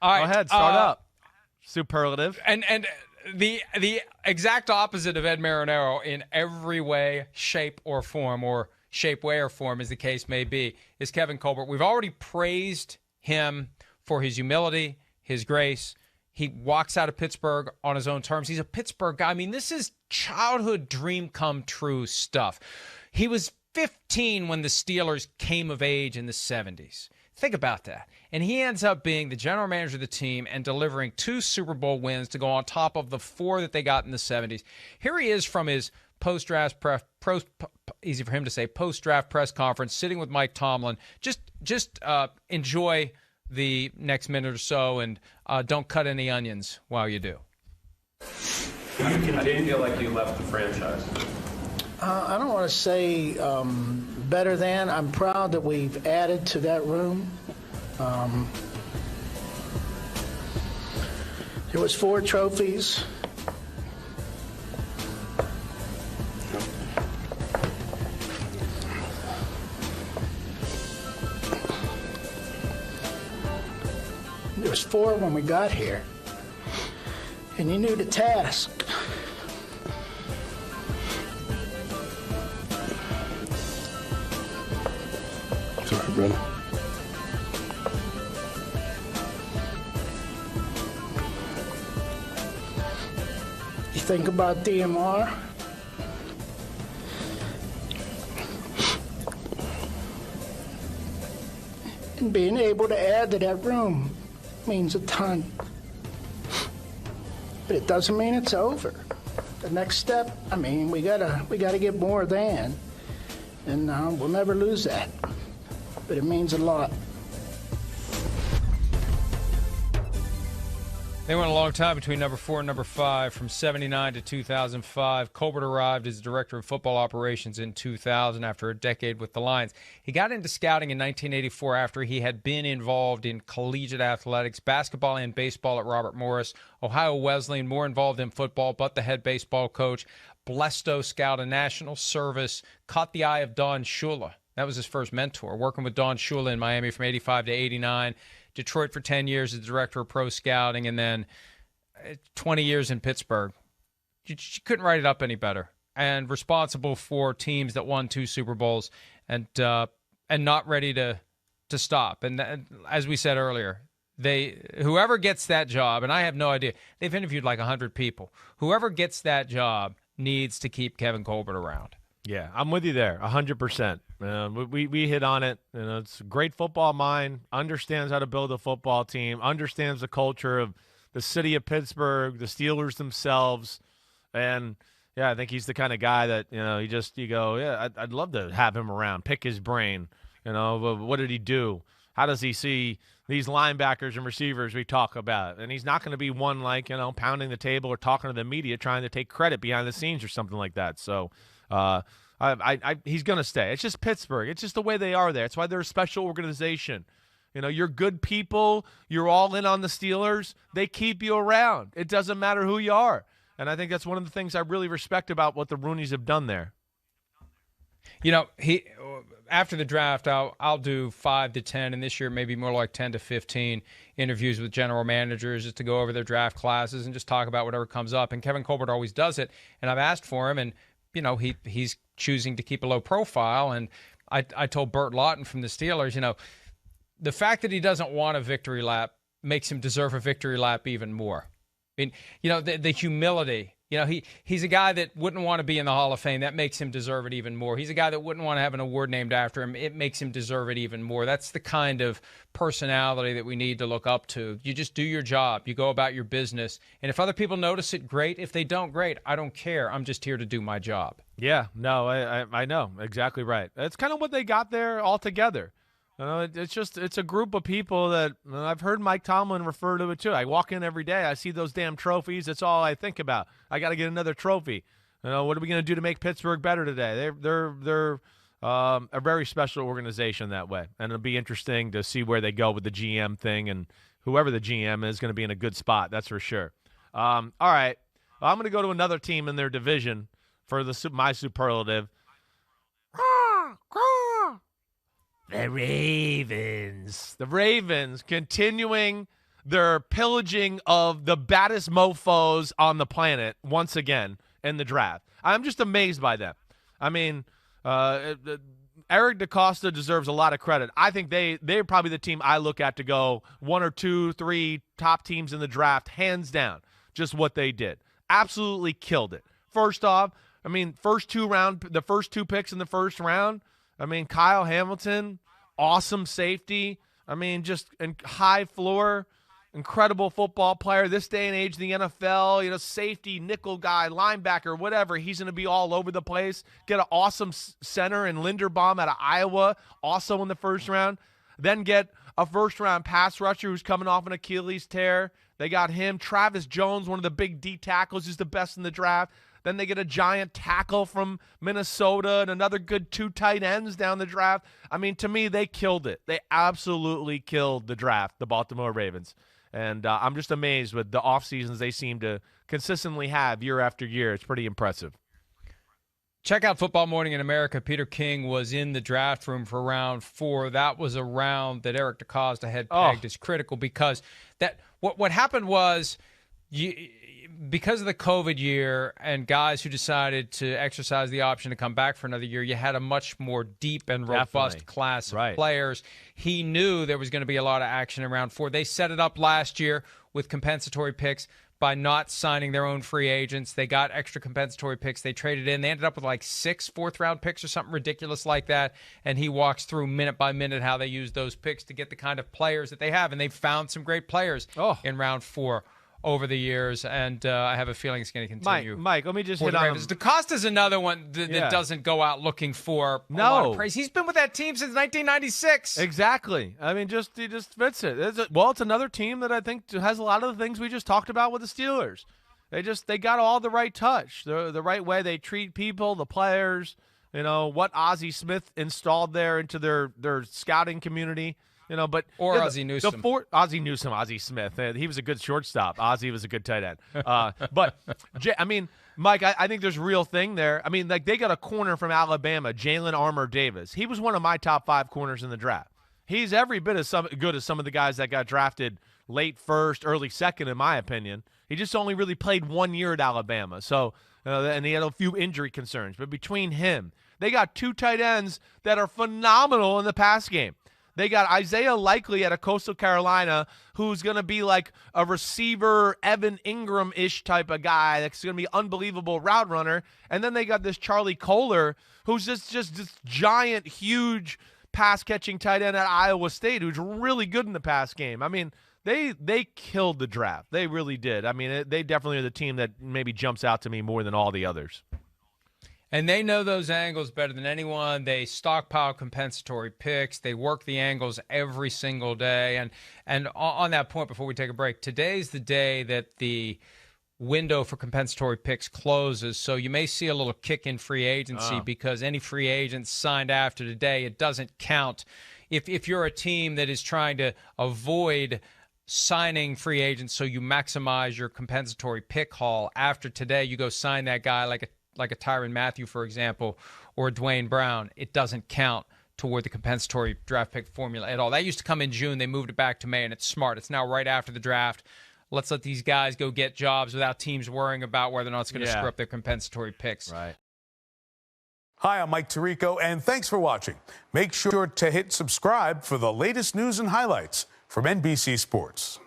All right, Go ahead, start up. Superlative. And the exact opposite of Ed Marinaro in every way, shape, or form, or shape, way, or form, as the case may be, is Kevin Colbert. We've already praised him for his humility, his grace. He walks out of Pittsburgh on his own terms. He's a Pittsburgh guy. I mean, this is childhood dream come true stuff. He was 15 when the Steelers came of age in the 70s. Think about that. And he ends up being the general manager of the team and delivering 2 Super Bowl wins to go on top of the 4 that they got in the 70s. Here he is from his post-draft easy for him to say, post-draft press conference, sitting with Mike Tomlin. Just enjoy the next minute or so, and don't cut any onions while you do. How do you feel like you left the franchise? I don't want to say better than. I'm proud that we've added to that room. There was 4 trophies. There was 4 when we got here. And you knew the task. Sorry, brother. You think about DMR? And being able to add to that room means a ton. But it doesn't mean it's over. The next step, I mean, we gotta get more than, and we'll never lose that. But it means a lot. They went a long time between number 4 and number 5, from 79 to 2005. Colbert arrived as director of football operations in 2000 after a decade with the Lions. He got into scouting in 1984 after he had been involved in collegiate athletics, basketball and baseball at Robert Morris, Ohio Wesleyan, more involved in football, but the head baseball coach. Blesto scout, a national service, caught the eye of Don Shula. That was his first mentor, working with Don Shula in Miami from 85 to 89. Detroit for 10 years as director of pro scouting, and then 20 years in Pittsburgh. You couldn't write it up any better. And responsible for teams that won 2 Super Bowls, and not ready to stop. And as we said earlier, whoever gets that job, and I have no idea, they've interviewed like 100 people. Whoever gets that job needs to keep Kevin Colbert around. Yeah, I'm with you there, 100%. We hit on it. It's a great football mind, understands how to build a football team, understands the culture of the city of Pittsburgh, the Steelers themselves. And, yeah, I think he's the kind of guy that, you go, yeah, I'd love to have him around, pick his brain. What did he do? How does he see these linebackers and receivers we talk about? And he's not going to be one like, pounding the table or talking to the media, trying to take credit behind the scenes or something like that. So, he's going to stay. It's just Pittsburgh. It's just the way they are there. It's why they're a special organization. You're good people. You're all in on the Steelers. They keep you around. It doesn't matter who you are. And I think that's one of the things I really respect about what the Rooneys have done there. He after the draft, I'll do 5 to 10, and this year maybe more like 10 to 15 interviews with general managers just to go over their draft classes and just talk about whatever comes up. And Kevin Colbert always does it, and I've asked for him, and he's choosing to keep a low profile. And I told Burt Lawton from the Steelers, the fact that he doesn't want a victory lap makes him deserve a victory lap even more. I mean, the humility. He's a guy that wouldn't want to be in the Hall of Fame. That makes him deserve it even more. He's a guy that wouldn't want to have an award named after him. It makes him deserve it even more. That's the kind of personality that we need to look up to. You just do your job. You go about your business. And if other people notice it, great. If they don't, great. I don't care. I'm just here to do my job. Yeah, no, I know. Exactly right. That's kind of what they got there all together. It's a group of people that I've heard Mike Tomlin refer to it too. I walk in every day, I see those damn trophies. That's all I think about. I got to get another trophy. What are we going to do to make Pittsburgh better today? They're a very special organization that way, and it'll be interesting to see where they go with the GM thing. And whoever the GM is going to be in a good spot, that's for sure. All right, I'm going to go to another team in their division for my superlative. The Ravens continuing their pillaging of the baddest mofos on the planet once again in the draft. I'm just amazed by them. I mean, Eric DaCosta deserves a lot of credit. I think they're probably the team I look at to go 1 or 2, 3 top teams in the draft, hands down. Just what they did. Absolutely killed it. First off, I mean, the first 2 picks in the first round, I mean, Kyle Hamilton, awesome safety. I mean, just high floor, incredible football player. This day and age in the NFL, safety, nickel guy, linebacker, whatever. He's going to be all over the place. Get an awesome center in Linderbaum out of Iowa, also in the first round. Then get a first-round pass rusher who's coming off an Achilles tear. They got him. Travis Jones, one of the big D tackles, who's the best in the draft. Then they get a giant tackle from Minnesota and another good 2 tight ends down the draft. I mean, to me, they killed it. They absolutely killed the draft, the Baltimore Ravens. And I'm just amazed with the off seasons they seem to consistently have year after year. It's pretty impressive. Check out Football Morning in America. Peter King was in the draft room for round 4. That was a round that Eric DaCosta had pegged as critical because what happened was because of the COVID year and guys who decided to exercise the option to come back for another year, you had a much more deep and robust class of players. He knew there was going to be a lot of action in round 4. They set it up last year with compensatory picks by not signing their own free agents. They got extra compensatory picks. They traded in. They ended up with like 6 fourth-round picks or something ridiculous like that, and he walks through minute by minute how they use those picks to get the kind of players that they have, and they've found some great players in round 4 over the years, and I have a feeling it's going to continue. Mike, let me just hit on him. DaCosta's another one that doesn't go out looking for a lot of praise. He's been with that team since 1996. Exactly. I mean, he just fits it. It's another team that I think has a lot of the things we just talked about with the Steelers. They got all the right touch, the right way they treat people, the players. What Ozzie Smith installed there into their scouting community. Ozzie Newsome. Ozzie Smith. He was a good shortstop. Ozzie was a good tight end. I mean, Mike, I think there's a real thing there. I mean, like they got a corner from Alabama, Jalen Armour Davis. He was one of my top 5 corners in the draft. He's every bit as good as some of the guys that got drafted late first, early second, in my opinion. He just only really played 1 year at Alabama. So, and he had a few injury concerns. But between him, they got 2 tight ends that are phenomenal in the pass game. They got Isaiah Likely out of Coastal Carolina, who's going to be like a receiver, Evan Ingram-ish type of guy that's going to be an unbelievable route runner. And then they got this Charlie Kohler, who's just this giant, huge pass-catching tight end at Iowa State, who's really good in the pass game. I mean, they killed the draft. They really did. I mean, they definitely are the team that maybe jumps out to me more than all the others. And they know those angles better than anyone. They stockpile compensatory picks. They work the angles every single day. And on that point, before we take a break, today's the day that the window for compensatory picks closes. So you may see a little kick in free agency because any free agents signed after today, it doesn't count. If you're a team that is trying to avoid signing free agents so you maximize your compensatory pick haul, after today you go sign that guy like a Tyrann Mathieu, for example, or a Dwayne Brown, it doesn't count toward the compensatory draft pick formula at all. That used to come in June. They moved it back to May, and it's smart. It's now right after the draft. Let's let these guys go get jobs without teams worrying about whether or not it's going to screw up their compensatory picks. Right. Hi, I'm Mike Tirico, and thanks for watching. Make sure to hit subscribe for the latest news and highlights from NBC Sports.